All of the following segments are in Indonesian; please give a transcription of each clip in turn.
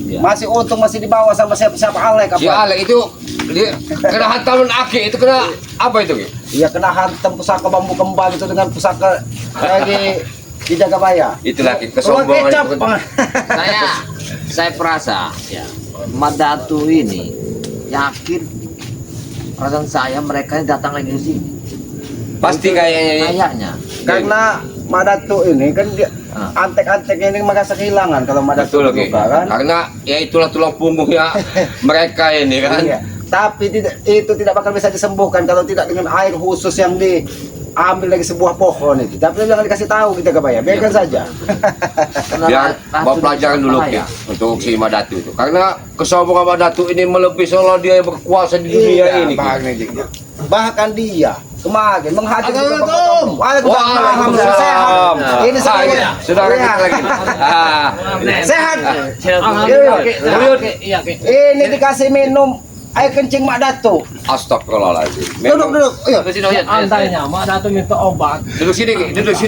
Masih untung masih dibawa sama siapa Alek apa? Si Alek itu dia kena hantaman aki itu kena apa itu? Iya kena hantam pusaka bambu kembang itu dengan pusaka lagi di Jagabaya. Itulah kesombongan kecap. itu. Saya perasa ya Madatu ini yakin perasaan saya mereka datang lagi ke sini. Pasti Kayaknya. Karena Madatu ini kan dia antek-anteknya ini merasa kehilangan kalau Madatu betul luka kan. Karena ya itulah tulang punggungnya mereka ini kan. Iya. Tapi itu tidak bakal bisa disembuhkan kalau tidak dengan air khusus yang diambil dari sebuah pohon itu. Tapi jangan dikasih tahu kita kebayang, biarkan saja. Biar bawa pelajaran dulu ya untuk si Madatu itu. Karena kesombongan Madatu ini melebihi seolah dia yang berkuasa di dunia ini. Bahkan dia kemarin menghadir Assalamualaikum. Waalaikumsalam. Sehat. Ini saya. Saudara kita lagi. Sehat. Iya, Ini dikasih minum air kencing Mak Datu. Astagfirullahaladzim. Duduk. Iya. Andainya Mak Datu minta obat, Duduk sini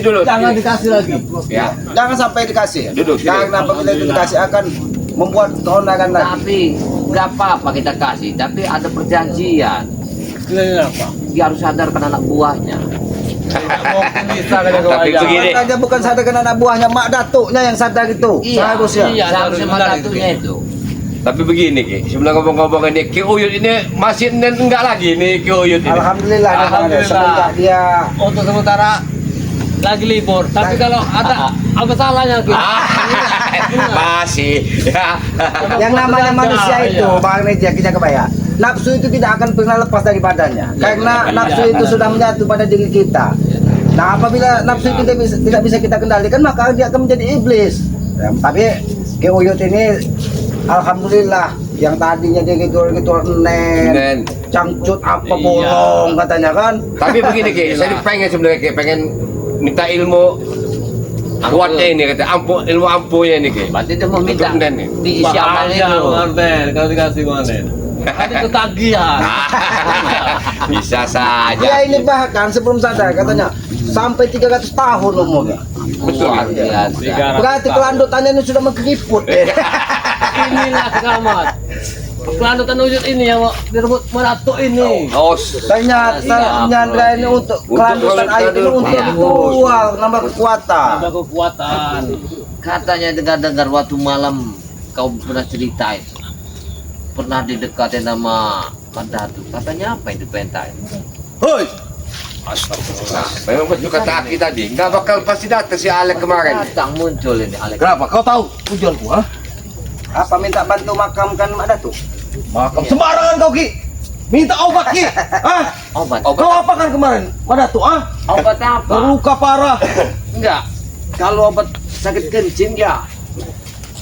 dulu. jangan dikasih lagi. Ya. Jangan sampai dikasih. Duduk sini. Karena apabila itu dikasih akan membuat keonaran lagi. Tapi nggak apa-apa kita kasih, tapi ada perjanjian. Ini apa? Dia harus sadarkan anak buahnya. Tapi begini. Makanya bukan sadarkan anak buahnya, Mak Datuknya yang sadar itu. Seharusnya. Seharusnya Mak Datunya itu. Tapi begini Ki, sebelum ngomong-ngomong ini Ki Uyut ini masih enggak lagi nih Ki Uyut ini. Alhamdulillah. Semenjak dia Untuk sementara lagi libur. Tapi kalau ada apa salahnya gitu? Masih. Ya. yang namanya manusia itu, Bang Meja kita kebayang. Nafsu itu tidak akan pernah lepas dari badannya. Karena nafsu itu sudah menyatu pada diri kita. Nah, apabila nafsu itu tidak bisa kita kendalikan, maka dia akan menjadi iblis. Ya, tapi Ki Uyut ini alhamdulillah yang tadinya dia gitu nen, cangcut apa bolong katanya kan. Tapi begini Ki, saya pengen sebenarnya Ki, pengen minta ilmu kuatnya ini kata ilmu ampuhnya ini Ki. Berarti dia mau minta Untuk Nen nih. diisi amal itu. Marden, kalau dikasih Marden. Ada ketagihan. Bisa saja. Dia ini bahkan sebelum sadar katanya sampai 300 tahun umurnya. Betul. Luar biasa. Berarti kelanjutannya ini sudah mengkeriput. Inilah selamat. Kelanjutan wujud ini yang direbut Madatu ini. Oh, Ternyata Nyandra ini untuk kelanjutan air ini untuk ritual nambah kekuatan. Ada kekuatan. Katanya dengar-dengar waktu malam kau pernah cerita itu. Pernah didekatin sama Madatu. Katanya apa yang dipentai? Hoi, astagfirullah. Memang betul kata Aki tadi, nggak bakal pasti datang si Alek kemarin. Datang muncul ini Alek. kenapa kau tahu tujuanku? Apa minta bantu makamkan Mak Datu? Makam sembarangan kau Ki. Minta obat Ki. Obat. Kau apakan kemarin? Mak Datu Obat apa? Terluka parah. Enggak. Kalau obat sakit kencing ya.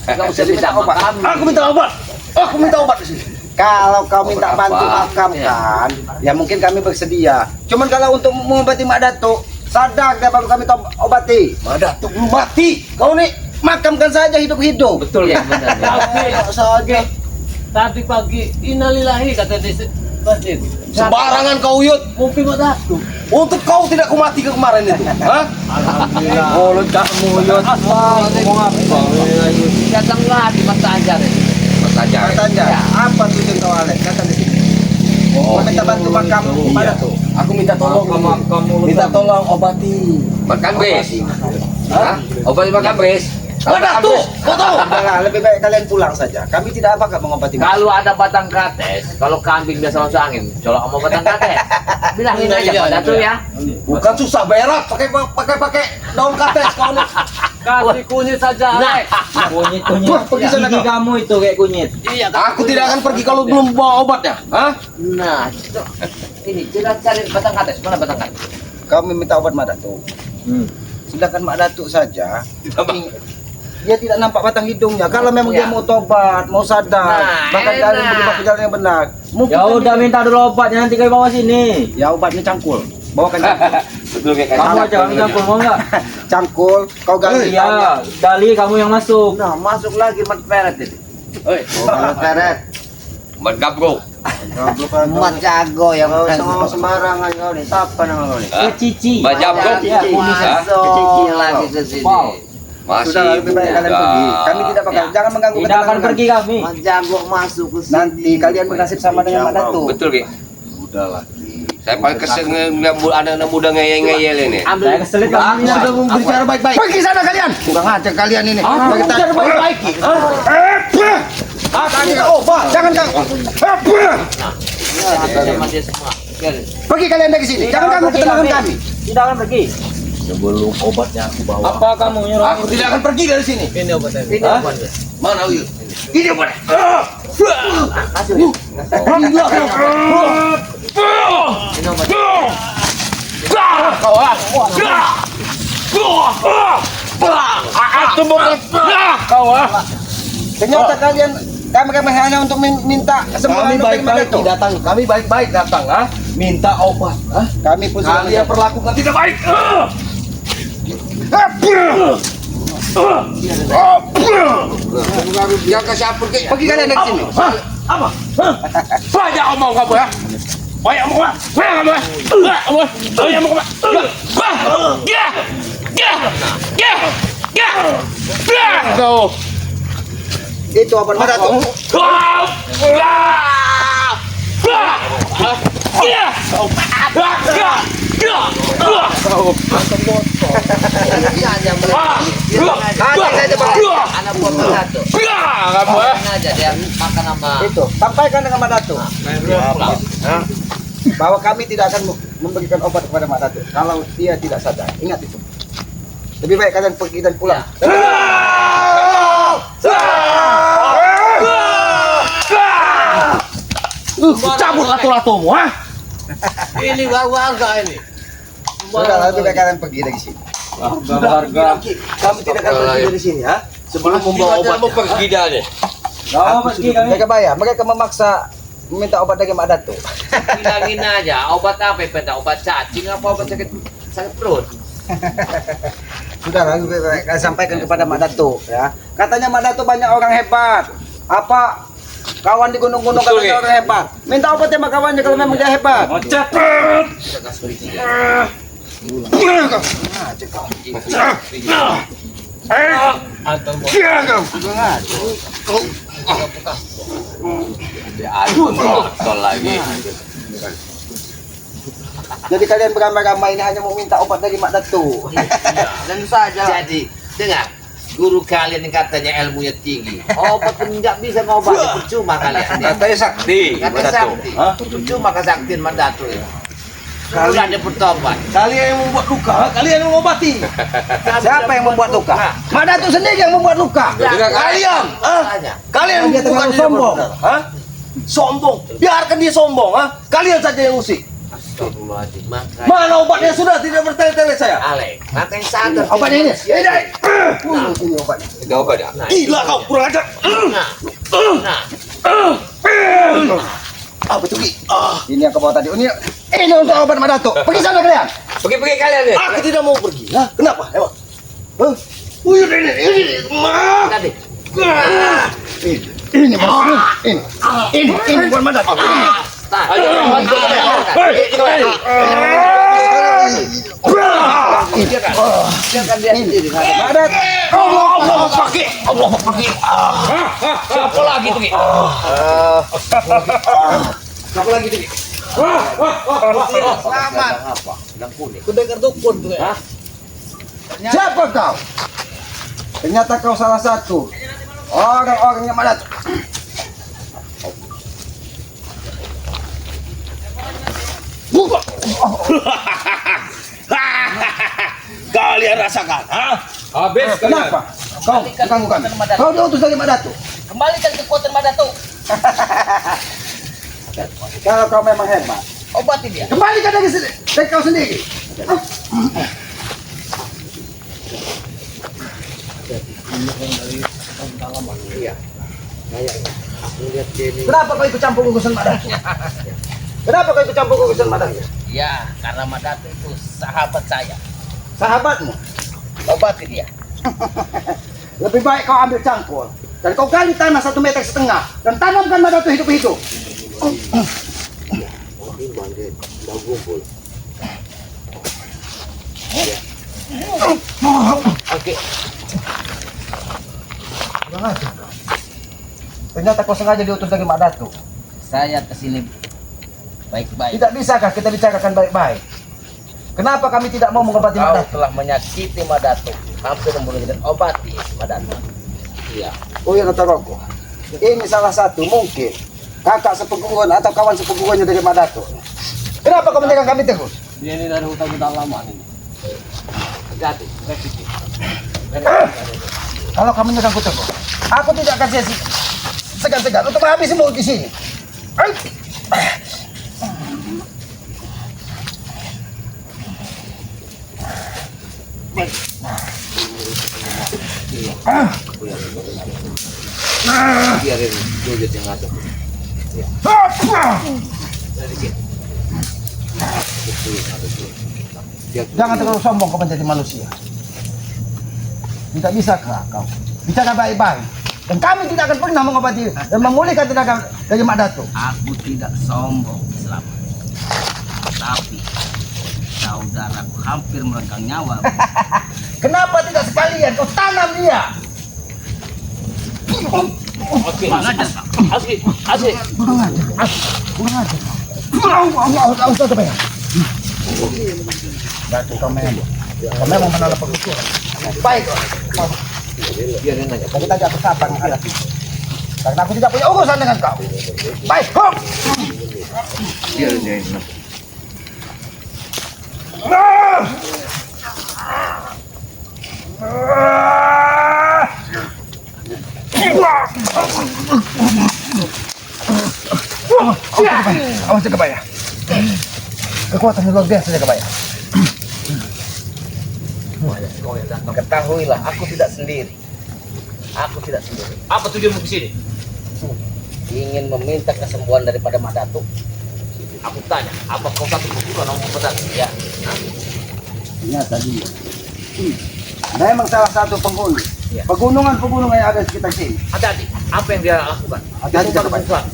Enggak usah minta obat. makam. Aku minta obat. Aku minta obat di sini. Kalau kau minta Obat bantu apa? makamkan, ya mungkin kami bersedia. Cuman kalau untuk mengobati Mak Datu, sadar dia baru kami obati. Mak Datu belum mati. Kau nih Makamkan saja hidup-hidup. Betul ya benar. Tapi saja. Tadi pagi innalillahi kata di masjid. Sembarangan kau Uyut. Mumpi Mak Datu. Untuk kau tidak kumati ke kemarin itu. Hah? Alhamdulillah. Mulut kamu Uyut. Ngomong apa? Datanglah di mata ajar ini. Saja. Tanya, apa tujuan kau Alek? Kata di sini. Mau minta bantu makam Mak Datu. Aku minta tolong minta tolong obati. Makan bres. Hah? Obat makan bres. Mak Datu, kau tahu? Udahlah, lebih baik kalian pulang saja. Kami tidak apa mengobati. Kalau ada batang kates, kalau kambing biasa masuk angin, colok sama batang kates. Bilangin aja Mak Datu ya. Bukan susah berak, pakai daun kates kau nih. Kasih kunyit saja. Nah, Kunyit. Wah, pergi sana kau. Kamu itu kayak kunyit. Iya, Aku tidak akan pergi kalau belum bawa obatnya. Hah? nah, ini kita cari batang kates. Mana batang kates? Kami minta obat Mak Datu. Sedangkan Mak Datu saja, dia tidak nampak batang hidungnya. Kalau memang dia mau tobat, mau sadar, Nah, bahkan enak. kalian berubah ke jalan yang benar. Mungkin Ya kami- udah minta dulu obatnya nanti kayak bawa sini. Ya obatnya cangkul. Bawakan cangkul. Betul kayak Kamu aja kami campur mau enggak? Cangkul, kau ganti. Iya, Dali kamu yang masuk. Nah, masuk lagi mat peret ini. Kalau peret. Mat gabro. Mat jago yang Sama sembarangan kau nih. Apa nama kau nih? Hah? Cici. Mat jabro. Ya, kumis. Hah? masuk lagi ke sini. Wow. Masih Sudah lebih baik kalian muda. pergi. Kami tidak bakal. Ya. Jangan mengganggu Tidak akan ketenangan pergi kami. Mas Jago masuk ke sini. Nanti kalian bernasib sama dengan Mak Datuk. Betul Ki. Udahlah. Saya paling kesel ngeliat anak-anak muda ngeyel-ngeyel ini. Ambil. Saya keselit kami. Sudah berbicara baik-baik. Pergi sana kalian. Kurang ajar kalian ini. Bicara baik-baik. Tadi obat. Jangan kau. Sama dia semua. Sekali. Pergi kalian dari sini. Jangan ganggu ketenangan kami. Tidak akan pergi. Sebelum obatnya aku bawa. Apa kamu nyuruh? Aku tidak akan pergi dari sini. Ini obatnya. Ini obatnya. Mana Wil? Ini obat. Ini obatnya. Ternyata kami hanya untuk minta semua Kami anu dari Mak baik-baik Datuk. datang, kami baik-baik datang, minta obat, Kami pun sudah Kalian perlakukan tidak baik. Jangan kasih ampun Ki. pergi kalian dari sini. Apa? Banyak omong kamu ya. Banyak omong kamu. Banyak kamu ya. Banyak omong kamu. Ya. Ya. Ya. Ya. Ya. Kau. Itu obat Mak Datuk. Dia aja anak buah Mas Datuk. Kamu ya. Makan aja dia makan sama. Itu sampaikan dengan Mak Datuk bahwa kami tidak akan memberikan obat kepada Mak Datuk kalau dia tidak sadar. Ingat itu. Lebih baik kalian pergi dan pulang. Cabut lato-latomu, ha? Ini warga ini. Sudah lebih baik kalian pergi dari sini. Harga. Kami tidak akan pergi dari sini, ha? Sebelum membawa obat. Mau pergi dah ni. Kamu pergi kami. Mereka bayar. Mereka memaksa meminta obat dari Mak Datuk. Bilangin aja obat apa ya? Peta obat cacing apa obat sakit perut? Sudah lebih baik kalian sampaikan kepada Mak Datuk, ya. Katanya Mak Datuk banyak orang hebat. Apa kawan di gunung-gunung Betul, katanya Ki. orang hebat. Minta obat sama kawannya kalau memang dia hebat. Aduh, tol lagi. Jadi kalian beramai-ramai ini hanya mau minta obat dari Mak Datuk. Dan saja. Jadi dengar. Guru kalian yang katanya ilmunya tinggi, obat pun nggak bisa ngobati, percuma kalian. Katanya sakti. Kata sakti, percuma kesaktian Mak Datuk ya. Sudah ada bertobat. Kalian yang membuat luka, kalian yang mengobati. Siapa yang membuat luka? Mak Datuk sendiri yang membuat luka. Dengan Kalian, Makanya. kalian Dia bukan terlalu dia sombong. benar, ha? Sombong. Biarkan dia sombong, ha? Kalian saja yang usik. Astagfirullahaladzim. Makanya. Mana obatnya sudah tidak bertele-tele saya. Alek, makanya sadar. Obatnya ini. Ini. Ini obatnya. Gak apa dah. Gila kau, kurang ajar. Nah, Apa itu, Ki? Ini yang kau bawa tadi. Ini untuk obat Mak Datuk. Pergi sana kalian. Pergi-pergi kalian ni. Aku tidak mau pergi. Hah? Kenapa? Emang? Hah? Ini. Ma. tadi. Ini maksudnya. Ini bukan Mak Datuk. Start. Ayo, bantu Biarkan dia sendiri. Mak Datuk. Allah pakai. Allah pakai. Siapa lagi tuh, Ki? Siapa lagi tuh, Ki? Selamat. Kudengar dukun tuh ya. Siapa kau? Ternyata kau salah satu orang-orang yang Mak Datuk. Kalian rasakan, ha? Habis kalian. Kenapa? Kau ganggu kami. Kau diutus dari Mak Datuk. Kembalikan kekuatan Mak Datuk. Kalau kau memang hebat, Obati dia. kembalikan dari sini. Dari kau sendiri. Kenapa kau ikut campur urusan Mak Datuk? Kenapa kau ikut campur urusan Mak Datuk? Ya, karena Mak Datuk itu sahabat saya. Sahabatmu. Obati dia. Lebih baik kau ambil cangkul dan kau gali tanah 1,5 meter dan tanamkan Mak Datuk hidup-hidup. Oke. Kurang ajar kau. Ternyata kau sengaja diutus dari Mak Datuk. Saya kesini baik-baik. Tidak bisakah kita bicarakan baik-baik? Kenapa kami tidak mau mengobati Mak Kau Datuk? telah menyakiti Madatuk, hampir membunuh dan obati Madatuk. Iya. Oh ya kata Roko. Ini salah satu mungkin kakak sepupuan atau kawan sepupuannya dari Mak Datuk. Kenapa kau menyerang kami terus? Dia ini dari hutang-hutang lama ini. Hati-hati, revisi. Kalau kamu menyerangku terus, aku tidak akan segan-segan untuk menghabisimu di sini. Biarin Jujut yang ngatur. Jangan terlalu sombong kau menjadi manusia. Tidak bisakah kau bicara baik-baik? Dan kami tidak akan pernah mengobati dan memulihkan tenaga dari Mak Datuk. Aku tidak sombong selama ini. Tapi saudaraku hampir meregang nyawa. Kenapa tidak sekalian kau tanam dia? Oke, asik, asik. Kurang ajar. Kurang ajar. Awas apa ya? Datuk kau memang menolak penghukuman. Baik. Biarin aja. Kita tidak bersabar menghadapi. Karena aku tidak punya urusan dengan kau. Baik, kom. Biarin dia ini. Awas jaga bayar. Kekuatan luar biasa jaga bayar. Ketahuilah, aku tidak sendiri. Aku tidak sendiri. Apa tujuanmu ke sini? Ingin meminta kesembuhan daripada Madatuk. Aku tanya, apa kau satu pukulan orang pedang? Ya. Ternyata dia. Memang salah satu penghuni. Ya. Pegunungan-pegunungan yang ada di sekitar sini. Hati-hati, apa yang dia lakukan? Hati-hati, Itu jangan baru Islam.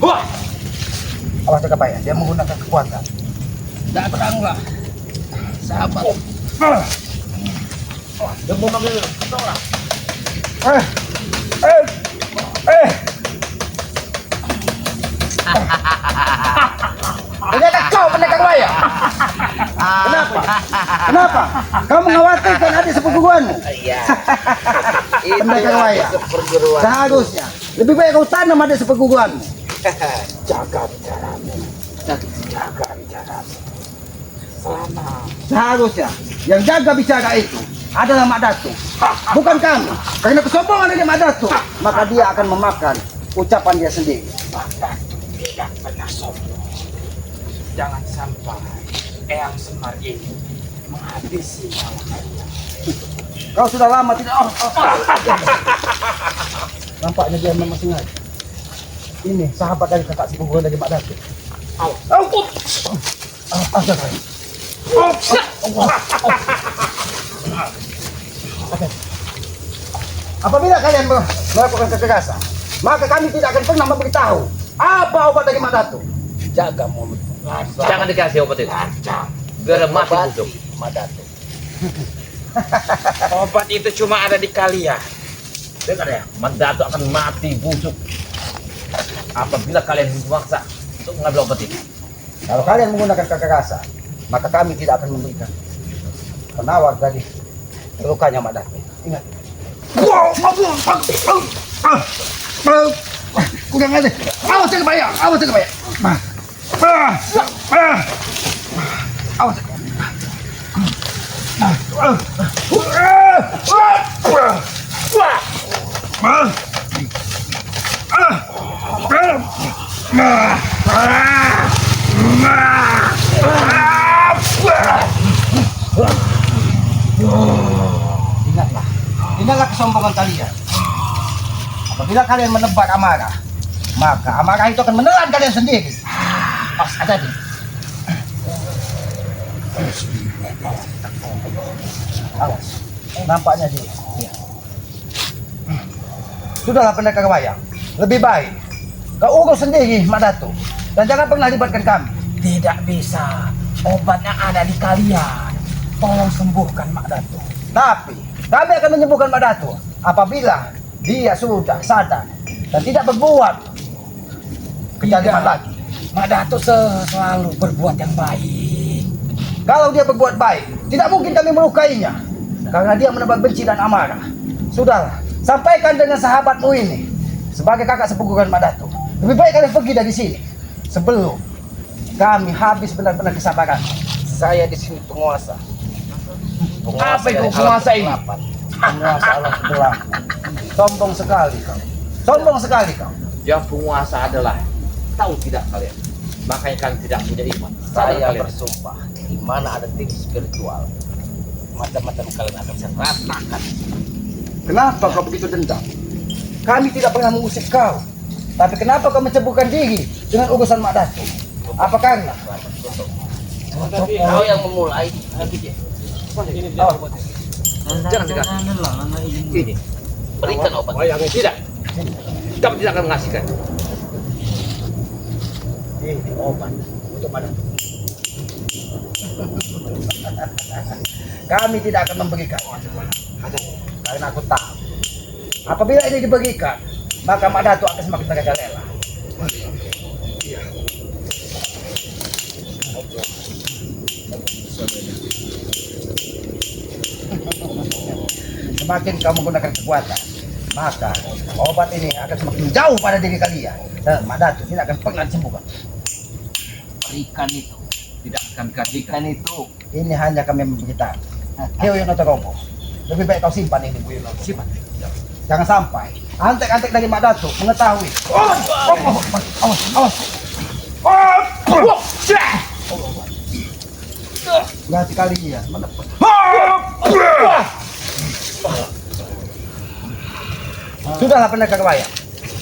Wah. Awas jaga bayar. Dia menggunakan kekuatan. Datanglah, sahabat. Dia mau manggil orang. Ternyata kau pendekar bayar. Kenapa? Kenapa? Kau mengkhawatirkan adik sepupuanmu. Iya. Pendekar bayar. Perguruan. Seharusnya lebih baik kau tanam adik sepupuanmu. Jaga bicaramu. Jaga bicaramu. Seharusnya yang jaga bicara itu adalah Mak Datuk, bukan kami. Karena kesombongan dari Mak Datuk, maka dia akan memakan ucapan dia sendiri. Tidak pernah sombong. Jangan sampai Eyang Semar ini menghabisi nyawa kalian. Kau sudah lama tidak. Nampaknya dia memang sengaja. Ini sahabat dari kakak sepupu dari Mak Datuk. Apabila kalian melakukan kekerasan, maka kami tidak akan pernah memberitahu apa obat dari Mak Datuk. Jaga mulut. Jangan dikasih obat itu. Biar mati busuk. Madatuk. Obat itu cuma ada di kalian. Dengar ya, Mandatu akan mati busuk apabila kalian memaksa untuk mengambil obat itu. Kalau kalian menggunakan kekerasan, maka kami tidak akan memberikan penawar dari terlukanya Mak Datuk. Ingat. Kurang aja. Awas jaga bayar. Awas jaga bayar. Awas. Ingatlah kesombongan kalian. Apabila kalian menebar amarah, maka amarah itu akan menelan kalian sendiri. Pas ada di. Awas. Nampaknya dia. Iya. Sudahlah pendekar wayang. Lebih baik kau urus sendiri Mak Datuk. Dan jangan pernah libatkan kami. Tidak bisa. Obat yang ada di kalian. Tolong sembuhkan Mak Datuk. Tapi kami akan menyembuhkan Mak Datuk apabila dia sudah sadar dan tidak berbuat kejadian lagi. Mak Datuk selalu berbuat yang baik. Kalau dia berbuat baik, tidak mungkin kami melukainya karena dia menebar benci dan amarah. Sudahlah, sampaikan dengan sahabatmu ini sebagai kakak sepupu Mak Datuk. Lebih baik kalian pergi dari sini sebelum kami habis benar-benar kesabaran. Saya di sini penguasa. Apa itu dari penguasa alam ini? kegelapan. Penguasa alam kegelapan. Sombong sekali kau. Sombong sekali kau. Yang penguasa adalah tahu tidak kalian. Makanya kalian tidak punya iman. Sadar Saya kalian. bersumpah, di mana ada tinggi spiritual, macam-macam kalian akan saya ratakan. Kenapa kau begitu dendam? Kami tidak pernah mengusik kau. Tapi kenapa kau menceburkan diri dengan urusan Mak Datuk? Apa karena? Kau yang memulai. Jangan dikasih. Ini. Berikan obat. Tidak. Kami tidak akan mengasihkan. Ini obat untuk Mak Datuk. Kami tidak akan memberikan. Karena aku tahu. Apabila ini diberikan, maka Mak Datuk akan semakin merajalela. Semakin kau menggunakan kekuatan, maka obat ini akan semakin jauh pada diri kalian dan Mak Datuk tidak akan pernah disembuhkan. Berikan itu. Tidak akan kasihkan. Berikan itu. Ini hanya kami memberitahu. Heo Yonoto Robo, lebih baik kau simpan ini Bu Yonoto. Simpan. Jangan sampai antek-antek dari Mak Datuk mengetahui. Awas. Berarti kalian menepuk. Sudahlah pendekar wayang.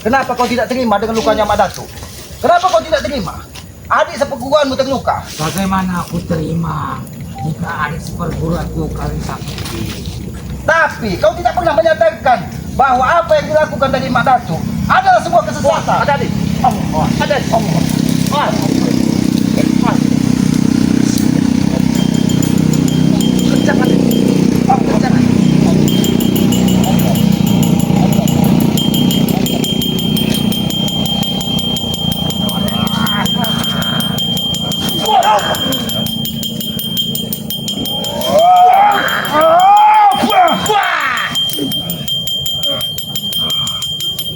Kenapa kau tidak terima dengan lukanya Mak Datuk? Kenapa kau tidak terima? Adik seperguruanmu terluka. Bagaimana aku terima jika adik seperguruanku kalian sakit? Tapi kau tidak pernah menyatakan bahwa apa yang dilakukan dari Mak Datuk adalah sebuah kesesatan. Ada di. Ada.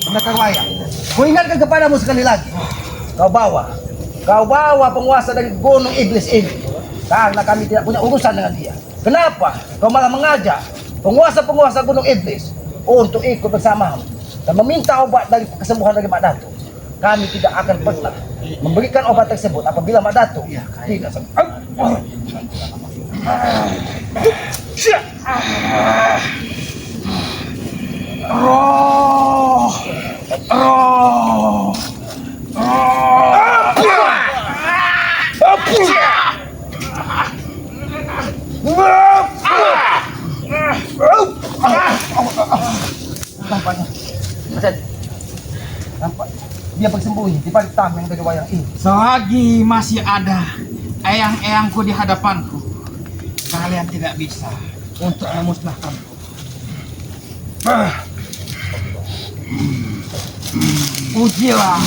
Pendekar wayang, kuingatkan kepadamu sekali lagi. Kau bawa penguasa dari gunung iblis ini. Karena kami tidak punya urusan dengan dia. Kenapa? Kau malah mengajak penguasa-penguasa gunung iblis untuk ikut bersamamu dan meminta obat dari kesembuhan dari Mak Datuk. Kami tidak akan pernah memberikan obat tersebut apabila Mak Datuk tidak sembuh. Nampak dia bersembunyi di balik tameng dari wayang ini. Selagi masih ada eyang-eyangku di hadapanku, kalian tidak bisa untuk memusnahkanku. Ujilah.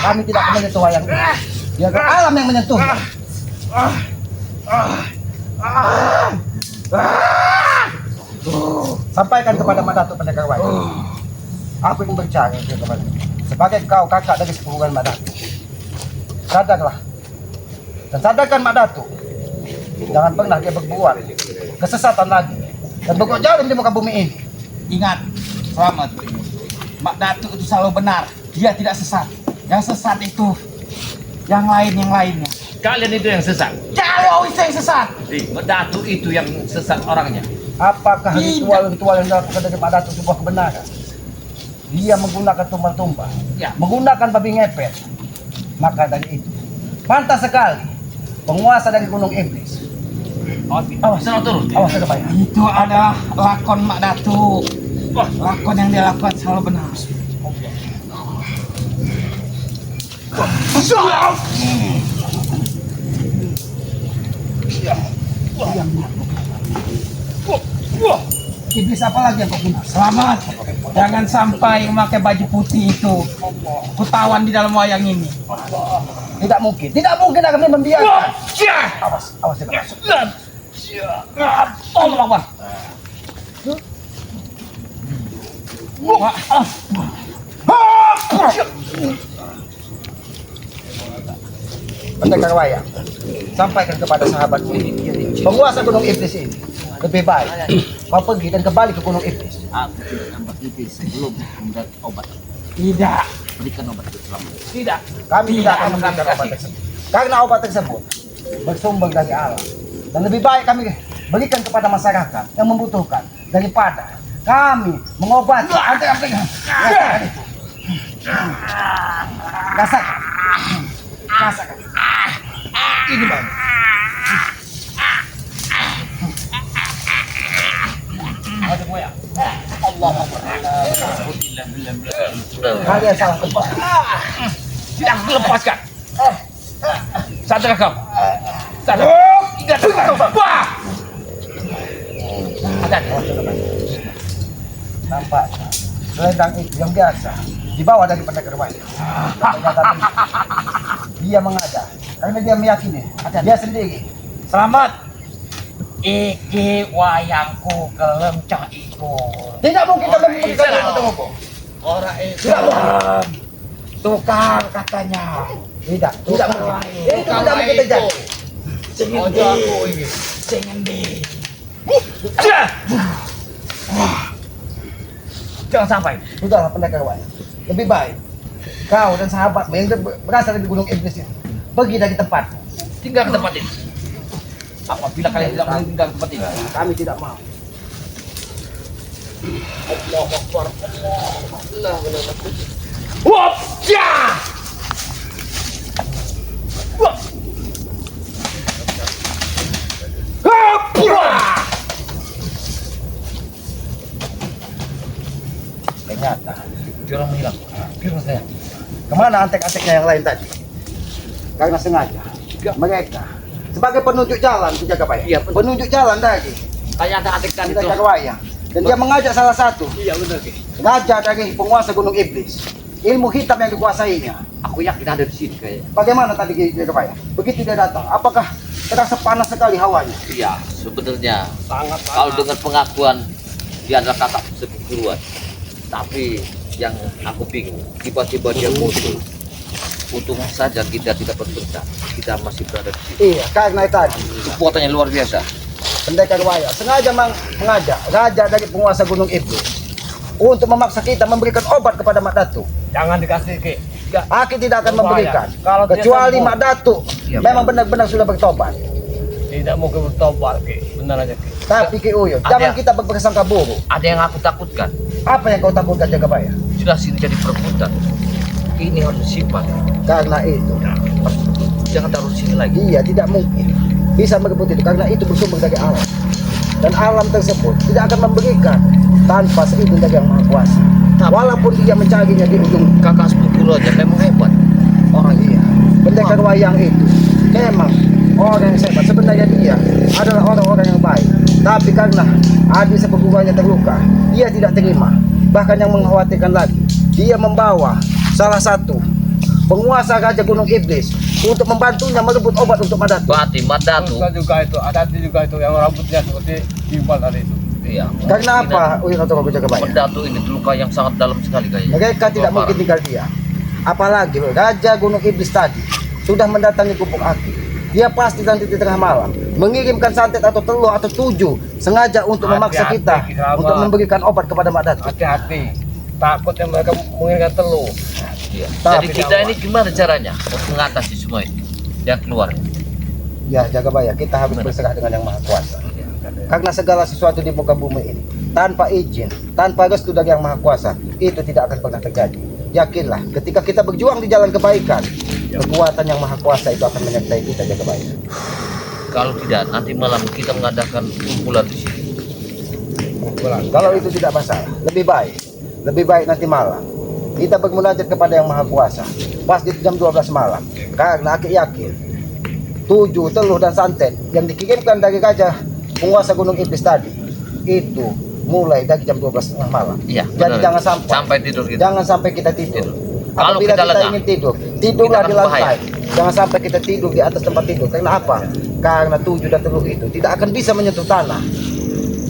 Kami tidak akan menyentuh wayang ini. Biar alam yang menyentuhnya. Sampaikan kepada Mak Datuk pendekar wayang. Aku ingin berbicara kepada sebagai kau kakak dari sepupuan Mak Datuk. Sadarlah dan sadarkan Mak Datuk. Jangan pernah dia berbuat kesesatan lagi dan berbuat jalim di muka bumi ini. Ingat, selamat. Mak Datuk itu selalu benar. Dia tidak sesat. Yang sesat itu yang lainnya. Kalian itu yang sesat. Kalau itu yang sesat. Mak Datuk itu yang sesat orangnya. Apakah ritual-ritual yang dilakukan dari Mak Datuk sebuah kebenaran? Dia menggunakan tumbal-tumbal, Ya. menggunakan babi ngepet. Maka dari itu, pantas sekali penguasa dari Gunung Iblis. Awas, sana turun. Awas Jagabaya. Itu ada lakon Mak Datu. Lakon yang dia lakukan selalu benar. Iblis apa lagi yang kau guna? Selamat. Jangan sampai memakai baju putih itu. Kutawan di dalam wayang ini. Tidak mungkin akan membiarkan. Awas Jagabaya. Allah Akbar. Pendekar wayang, sampaikan kepada sahabatku ini, penguasa Gunung Iblis ini lebih baik kau pergi dan kembali ke Gunung Iblis. Aku tidak akan berhenti sebelum memberikan obat. Tidak. Berikan obat itu selamat. Tidak. Kami tidak akan Tidak, memberikan terima obat kasih. tersebut karena obat tersebut bersumber dari alam dan lebih baik kami berikan kepada masyarakat yang membutuhkan daripada kami mengobati. Rasakan itu. Rasakan. Ini bang. Kalian salah tempat. Tidak melepaskan. Sadar kau. Sadar. Ingat kau. Wah. Nampak selendang itu yang biasa dibawa dari pendekar wayang. Dia mengada karena dia meyakini dia sendiri. Selamat. Iki wayangku kelemcah iku. Tidak mungkin kami memberikan itu tunggu. Orang itu Tidak mungkin. tukar katanya. Tidak mungkin. Itu tidak mungkin terjadi. Ojo aku ini. Sing endi? Jangan sampai. Sudahlah pendekar wayang. Lebih baik kau dan sahabatmu yang berasal dari Gunung Iblis itu pergi dari tempat. Tinggal ke tempat ini. Apabila kalian tidak mau tinggal ke tempat ini, Kami tidak mau. wop, ya. Wop. Wah. Ternyata Dia orang menghilang. Kira saya. kemana antek-anteknya yang lain tadi? Karena sengaja mereka sebagai penunjuk jalan ke Jagabaya. Iya, Penunjuk jalan tadi Kayak ada adegan itu. pendekar wayang. Dan dia mengajak salah satu Iya benar ki. raja dari penguasa Gunung Iblis. Ilmu hitam yang dikuasainya. Aku yakin ada di sini kayaknya. Bagaimana tadi Jagabaya? Begitu dia datang, apakah terasa panas sekali hawanya? Iya, sebenarnya kalau dengan pengakuan dia adalah kakak sepupuan. Tapi yang aku bingung, tiba-tiba dia muncul. Untung saja kita tidak berbentak, kita masih berada di sini. Iya, karena tadi Kekuatannya luar biasa. pendekar wayang sengaja mengajak raja dari penguasa Gunung Iblis untuk memaksa kita memberikan obat kepada Mak Datu. Jangan dikasih ki. Enggak. Aki tidak akan memberikan Kalau dia kecuali sembuh. Mak Datu memang benar-benar sudah bertobat. Tidak mungkin bertobat ki. Benar aja ki. Tapi Ki Uyun, jangan kita berprasangka buruk. Ada yang aku takutkan. Apa yang kau takutkan Jagabaya? Sudah sini jadi perebutan. Ini harus disimpan. Karena itu, Jangan taruh sini lagi. dia tidak mungkin bisa merebut itu karena itu bersumber dari alam. Dan alam tersebut tidak akan memberikan tanpa seizin dari Yang Maha Kuasa. Walaupun dia mencarinya di ujung Kakak sepupu aja memang hebat. orang dia. Pendekar wayang itu memang orang yang hebat. Sebenarnya dia adalah orang-orang yang baik. Tapi karena adik sepupunya terluka, dia tidak terima. Bahkan yang mengkhawatirkan lagi, dia membawa salah satu penguasa Raja Gunung Iblis untuk membantunya merebut obat untuk Mak Datu. Berarti Mak Datu. juga itu, ada juga itu yang rambutnya seperti gimbal tadi itu. Iya. Karena apa? Uyun atau Raja Mak Jagabaya? Datu ini terluka yang sangat dalam sekali kayaknya. Mereka tidak mungkin tinggal diam. Apalagi Raja Gunung Iblis tadi sudah mendatangi gubuk Aki. Dia pasti nanti di tengah malam mengirimkan santet atau telur atau 7 sengaja untuk memaksa Hati-hati, kita Kirawa. untuk memberikan obat kepada Mak Datu. Hati-hati. Takutnya mereka menginginkan telur. Iya. Tapi Jadi kita ini gimana caranya untuk mengatasi semua ini? Yang keluar. Ya Jagabaya, kita harus berserah dengan Yang Maha Kuasa. Karena segala sesuatu di muka bumi ini tanpa izin, tanpa restu dari Yang Maha Kuasa, itu tidak akan pernah terjadi. Yakinlah, ketika kita berjuang di jalan kebaikan, kekuatan yang maha kuasa itu akan menyertai kita, Jagabaya. Kalau tidak, nanti malam kita mengadakan kumpulan di sini. Kalau itu tidak masalah, lebih baik nanti malam kita bermunajat kepada yang maha kuasa pas di jam 12 malam, karena aku yakin 7 telur dan santet yang dikirimkan dari gajah penguasa Gunung Iblis tadi itu mulai dari jam 12 tengah malam. Iya, Jadi benar. jangan sampai tidur kita. jangan sampai kita tidur. Kalau Apabila kita kita lengah, ingin tidur, tidurlah kita di akan lantai. Jangan sampai kita tidur di atas tempat tidur. Karena apa? Karena 7 dan telur itu tidak akan bisa menyentuh tanah.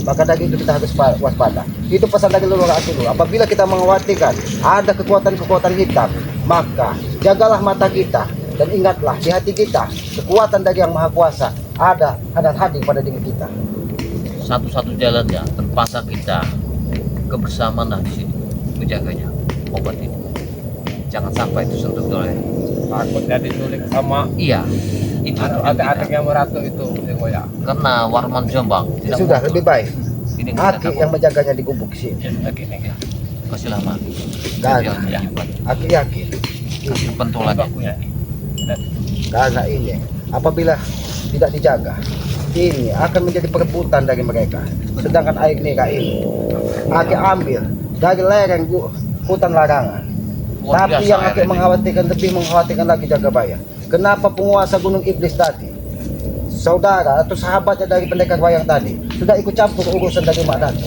Maka dari itu kita harus waspada. Itu pesan dari leluhur Asulu. Apabila kita mengkhawatirkan ada kekuatan-kekuatan hitam, maka jagalah mata kita dan ingatlah di hati kita kekuatan dari yang maha kuasa ada dan hadir pada diri kita. Satu-satu jalannya terpaksa kita kebersamaan di sini menjaganya obat ini. Jangan sampai itu sentuh oleh. Takut jadi culik sama Iya, itu adik-adik yang meratu itu, ya. karena Warman Jombang Ya tidak sudah, muncul. lebih baik Ini Aki yang menjaganya di gubuk sini. ya. Kasih lama. Karena Ya. Aki yakin Kasih pentolannya. karena ini apabila tidak dijaga ini akan menjadi perebutan dari mereka. Sedangkan air Nira ini Aki ambil dari lereng hutan larangan. Luar Tapi biasa yang air Aki ini. mengkhawatirkan, lebih mengkhawatirkan lagi Jagabaya. Kenapa penguasa Gunung Iblis tadi, saudara atau sahabatnya dari pendekar wayang tadi, sudah ikut campur urusan dari Mak Datu?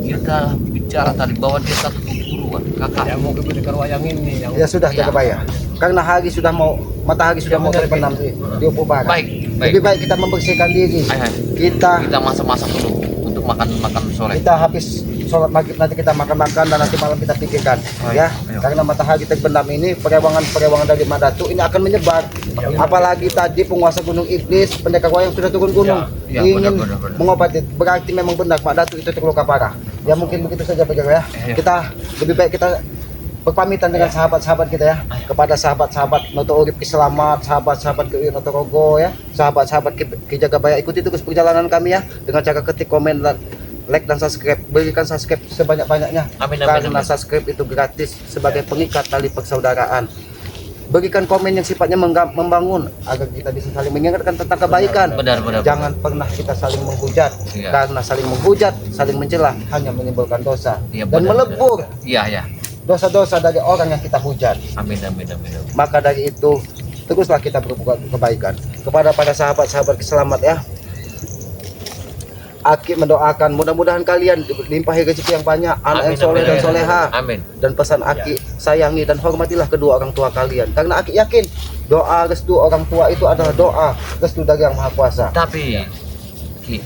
Kita bicara tadi bahwa dia satu perguruan, kakak. Yang mau ke wayang ini yang Ya sudah Ya. Jagabaya. Karena hari sudah mau, matahari sudah mau terbenam di ufuk barat. Baik, Lebih baik. baik kita membersihkan diri. Hai, hai. Kita Kita masak-masak dulu untuk makan sore. kita habis sholat maghrib nanti kita makan-makan dan nanti malam kita pikirkan ya, karena matahari terbenam ini perewangan dari Mak Datu ini akan menyebar, apalagi tadi penguasa Gunung Iblis pendekar wayang sudah turun gunung Ya, ingin benar. mengobati, berarti memang benar Mak Datu itu terluka parah ya. Mungkin begitu saja ya, kita lebih baik kita berpamitan dengan sahabat-sahabat kita ya, kepada sahabat-sahabat Noto Urip Selamat, sahabat-sahabat ke Noto Rogo ya, sahabat-sahabat Ki Jagabaya, ikuti terus perjalanan kami ya dengan cara ketik, komen, like dan subscribe. Berikan subscribe sebanyak-banyaknya. Amin, Karena amin. subscribe itu gratis sebagai pengikat tali persaudaraan. Berikan komen yang sifatnya membangun agar kita bisa saling mengingatkan tentang kebaikan. Benar. Jangan pernah kita saling menghujat, Iya. karena saling menghujat, saling mencela hanya menimbulkan dosa Iya, dan benar, melebur Iya. dosa-dosa dari orang yang kita hujat. Amin. Maka dari itu teruslah kita berbuat kebaikan kepada para sahabat-sahabat selamat ya. Aki mendoakan mudah-mudahan kalian dilimpahi rezeki yang banyak, anak yang soleh dan soleha. Amin. Dan pesan Aki, sayangi dan hormatilah kedua orang tua kalian, karena Aki yakin doa restu orang tua itu adalah doa restu dari yang maha kuasa. Tapi Ki,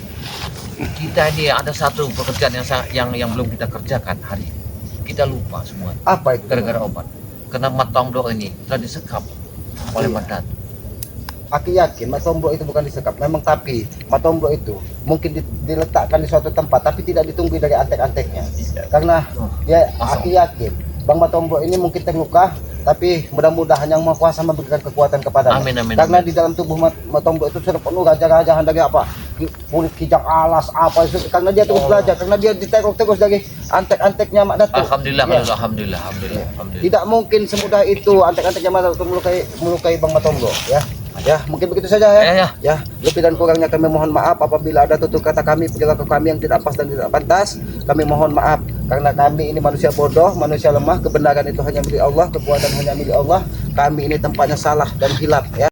kita ini ada satu pekerjaan yang belum kita kerjakan hari ini. Kita lupa semua Apa itu? gara-gara obat. Karena matong doa ini telah disekap oleh Mak Datu. Aki yakin Matombro itu bukan disekap, memang, tapi Matombro itu mungkin diletakkan di suatu tempat tapi tidak ditunggu dari antek-anteknya. Karena ya Aki yakin Bang Matombro ini mungkin terluka, tapi mudah-mudahan yang Maha Kuasa memberikan kekuatan kepadanya. Amin. Karena di dalam tubuh Matombro itu sudah penuh raja-rajahan dari apa? Kulit kijang alas apa itu, karena dia terus belajar, karena dia diteror terus dari antek-anteknya Mak Datu. Alhamdulillah, Ya. alhamdulillah. Tidak mungkin semudah itu antek-anteknya Mak Datu melukai Bang Matombro ya. Ya, mungkin begitu saja ya. Ya. Lebih dan kurangnya kami mohon maaf apabila ada tutur kata kami, perilaku kami yang tidak pas dan tidak pantas. Kami mohon maaf karena kami ini manusia bodoh, manusia lemah. Kebenaran itu hanya milik Allah, kekuatan hanya milik Allah. Kami ini tempatnya salah dan hilaf ya.